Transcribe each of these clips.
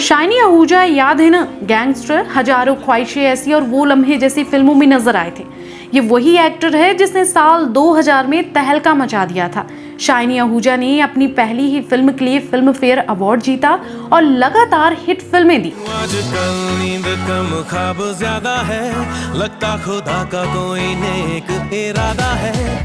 Shiny Ahuja याद है ना, गैंगस्टर, हजारों ख्वाहिशें ऐसी और वो लम्हे जैसी फिल्मों में नजर आए थे। ये वही एक्टर है जिसने साल 2000 में तहलका मचा दिया था। शाइनी आहूजा ने अपनी पहली ही फिल्म के लिए फिल्म फेयर अवार्ड जीता और लगातार हिट फिल्में दी।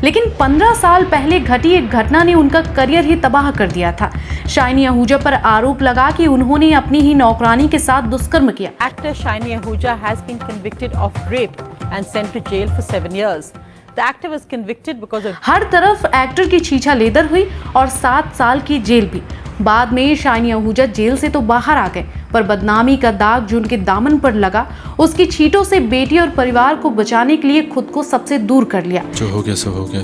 लेकिन 15 साल पहले घटी एक घटना ने उनका करियर ही तबाह कर दिया था। शाइनी आहूजा पर आरोप लगा कि उन्होंने अपनी ही नौकरानी के साथ दुष्कर्म किया। Actor Shaini Ahuja has been convicted of rape and sent to jail for 7 years. The actor was convicted because of हर तरफ एक्टर की छीछा लेदर हुई और 7 साल की जेल भी। बाद में शाइनी आहूजा जेल से तो बाहर आ गए, पर बदनामी का दाग जो उनके दामन पर लगा, उसकी छींटों से बेटी और परिवार को बचाने के लिए खुद को सबसे दूर कर लिया। जो हो गया सो हो गया।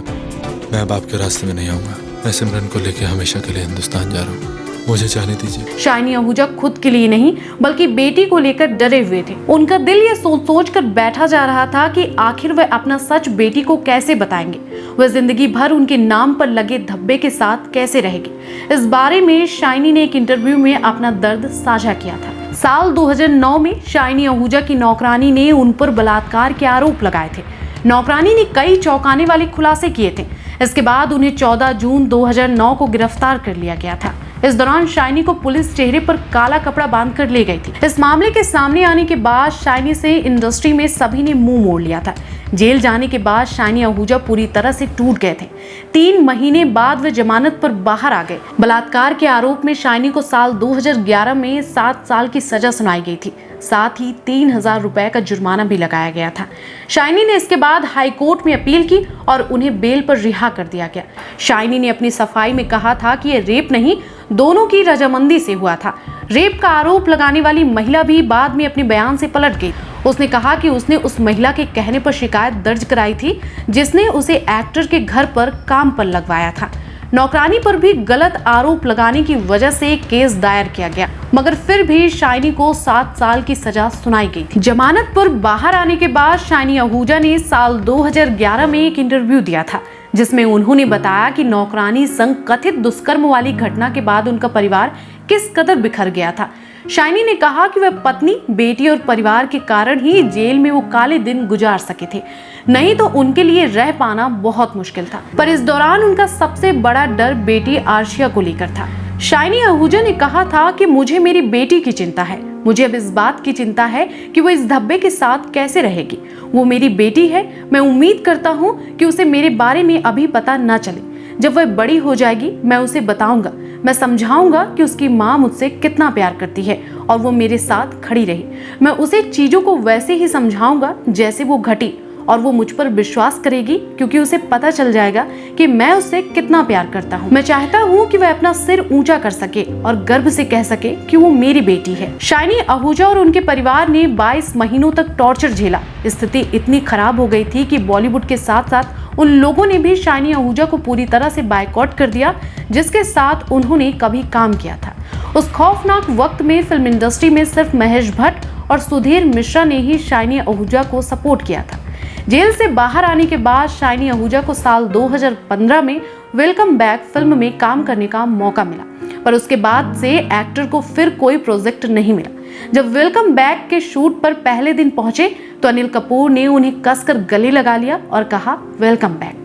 मैं अब आपके रास्ते में नहीं आऊंगा। मैं सिमरन को लेकर हमेशा के लिए हिंदुस्तान जा रहा हूँ। मुझे जाने दीजिए। शाइनी आहूजा खुद के लिए नहीं बल्कि बेटी को लेकर डरे हुए थे। उनका दिल ये सोच कर बैठा जा रहा था कि आखिर वह अपना सच बेटी को कैसे बताएंगे, वह जिंदगी भर उनके नाम पर लगे धब्बे के साथ कैसे रहेगी। इस बारे में शाइनी ने एक इंटरव्यू में अपना दर्द साझा किया था। साल 2009 में शाइनी आहूजा की नौकरानी ने उन पर बलात्कार के आरोप लगाए थे। नौकरानी ने कई चौंकाने वाले खुलासे किए थे। इसके बाद उन्हें 14 जून 2009 को गिरफ्तार कर लिया गया था। इस दौरान शाइनी को पुलिस चेहरे पर काला कपड़ा बांध कर ले गई थी। इस मामले के सामने आने के बाद शाइनी से इंडस्ट्री में सभी ने मुंह मोड़ लिया था। जेल जाने के बाद शाइनी आहूजा पूरी तरह से टूट गए थे। 3 महीने बाद वे जमानत पर बाहर आ गए। बलात्कार के आरोप में शाइनी को साल 2011 में 7 साल की सजा सुनाई गई थी। साथ ही 3000 रुपए का जुर्माना भी लगाया गया था। शाइनी ने इसके बाद हाई कोर्ट में अपील की और उन्हें बेल पर रिहा कर दिया गया। शाइनी ने अपनी सफाई में कहा था कि ये रेप नहीं, दोनों की रजामंदी से हुआ था। रेप का आरोप लगाने वाली महिला भी बाद में अपने बयान से पलट गई। उसने कहा कि उसने उस महिला के कहने पर शिकायत दर्ज कराई थी जिसने उसे एक्टर के घर पर काम पर लगवाया था। नौकरानी पर भी गलत आरोप लगाने की वजह से केस दायर किया गया, मगर फिर भी शाइनी को 7 साल की सजा सुनाई गई थी। जमानत पर बाहर आने के बाद शाइनी आहूजा ने साल 2011 में एक इंटरव्यू दिया था जिसमें उन्होंने बताया कि नौकरानी संग कथित दुष्कर्म वाली घटना के बाद उनका परिवार किस कदर बिखर गया था। शाइनी ने कहा कि वह पत्नी, बेटी और परिवार के कारण ही जेल में वो काले दिन गुजार सके थे, नहीं तो उनके लिए रह पाना बहुत मुश्किल था। पर इस दौरान उनका सबसे बड़ा डर बेटी आर्शिया को लेकर था। शाइनी आहूजा ने कहा था कि मुझे मेरी बेटी की चिंता है। मुझे अब इस बात की चिंता है कि वो इस धब्बे के साथ कैसे रहेगी। वो मेरी बेटी है। मैं उम्मीद करता हूँ कि उसे मेरे बारे में अभी पता न चले। जब वह बड़ी हो जाएगी मैं उसे बताऊंगा। मैं समझाऊंगा कि उसकी माँ मुझसे कितना प्यार करती है और वो मेरे साथ खड़ी रही। मैं उसे चीजों को वैसे ही समझाऊंगा जैसे वो घटी और वो मुझ पर विश्वास करेगी क्योंकि उसे पता चल जाएगा कि मैं उससे कितना प्यार करता हूँ। मैं चाहता हूँ कि वह अपना सिर ऊंचा कर सके और गर्व से कह सके कि वो मेरी बेटी है। शाइनी आहूजा और उनके परिवार ने 22 महीनों तक टॉर्चर झेला। स्थिति इतनी खराब हो गई थी कि बॉलीवुड के साथ साथ उन लोगों ने भी शाइनी आहूजा को पूरी तरह से बायकॉट कर दिया जिसके साथ उन्होंने कभी काम किया था। उस खौफनाक वक्त में फिल्म इंडस्ट्री में सिर्फ महेश भट्ट और सुधीर मिश्रा ने ही शाइनी आहूजा को सपोर्ट किया था। जेल से बाहर आने के बाद शाइनी आहूजा को साल 2015 में वेलकम बैक फिल्म में काम करने का मौका मिला, पर उसके बाद से एक्टर को फिर कोई प्रोजेक्ट नहीं मिला। जब वेलकम बैक के शूट पर पहले दिन पहुंचे तो अनिल कपूर ने उन्हें कसकर गले लगा लिया और कहा वेलकम बैक।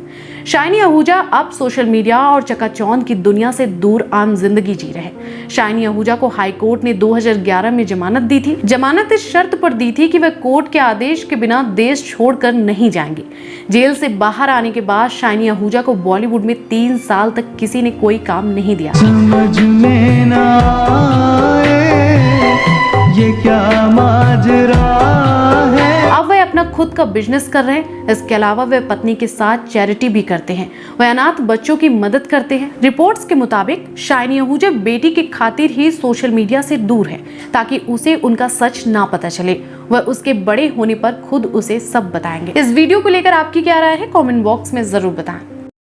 शाइनी आहूजा अब सोशल मीडिया और चकाचौंध की दुनिया से दूर आम जिंदगी जी रहे। शाइनी आहूजा को हाई कोर्ट ने 2011 में जमानत दी थी। जमानत इस शर्त पर दी थी कि वह कोर्ट के आदेश के बिना देश छोड़कर नहीं जाएंगी। जेल से बाहर आने के बाद शाइनी आहूजा को बॉलीवुड में 3 साल तक किसी ने कोई काम नहीं दिया। समझ में ना आए ये क्या माजरा है। अब वह अपना खुद का बिजनेस कर रहे हैं। इसके अलावा वह पत्नी के साथ चैरिटी भी करते हैं। वह अनाथ बच्चों की मदद करते हैं। रिपोर्ट्स के मुताबिक शाइनी आहूजा बेटी की खातिर ही सोशल मीडिया से दूर है ताकि उसे उनका सच ना पता चले। वह उसके बड़े होने पर खुद उसे सब बताएंगे। इस वीडियो को लेकर आपकी क्या राय है, कमेंट बॉक्स में जरूर बताएं।